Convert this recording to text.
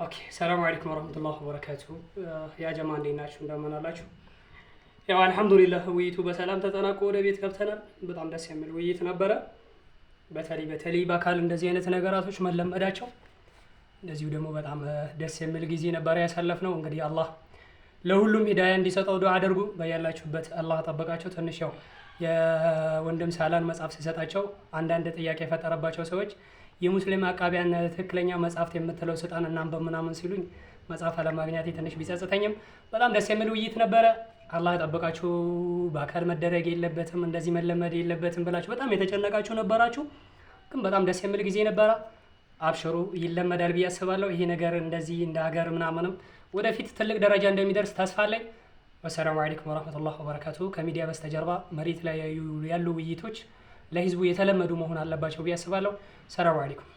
ኦኬ ሰላም አለይኩም ወራህመቱላሂ ወበረካቱ። ያ ጀማ እንዴት ናችሁ? እንደምን አላችሁ? ያው አልሐምዱሊላህ ውይይቱ በሰላም ተጠናቆ ወደ ቤት ገብተናል። በጣም ደስ የሚል ውይይት ነበረ። በተለይ በአካል እንደዚህ አይነት ነገራቶች መለመዳቸው እንደዚሁ ደግሞ በጣም ደስ የሚል ጊዜ ነበረ ያሳለፍነው። እንግዲህ አላህ ለሁሉም ሂዳያ እንዲሰጠው ዱዓ አድርጉ። በያላችሁበት አላህ ጠበቃቸው። ትንሽ ያው የወንድም ሳላን መጽሐፍ ሲሰጣቸው አንዳንድ ጥያቄ የፈጠረባቸው ሰዎች የሙስሊም አቃቢያን ትክክለኛ መጽሐፍት የምትለው ስጣን እናንበብ ምናምን ሲሉኝ መጽሐፍ አለማግኘቴ ትንሽ ቢጸጽተኝም በጣም ደስ የሚል ውይይት ነበረ። አላህ ጠበቃችሁ። በአካል መደረግ የለበትም እንደዚህ መለመድ የለበትም ብላችሁ በጣም የተጨነቃችሁ ነበራችሁ፣ ግን በጣም ደስ የሚል ጊዜ ነበረ። አብሽሩ፣ ይለመዳል ብዬ አስባለሁ። ይሄ ነገር እንደዚህ እንደ ሀገር ምናምንም ወደፊት ትልቅ ደረጃ እንደሚደርስ ተስፋ አለኝ። ወሰላሙ አለይኩም ወራህመቱላሂ ወበረካቱ። ከሚዲያ በስተጀርባ መሬት ላይ ያሉ ውይይቶች ለህዝቡ የተለመዱ መሆን አለባቸው ብዬ አስባለሁ። ሰላም አለይኩም።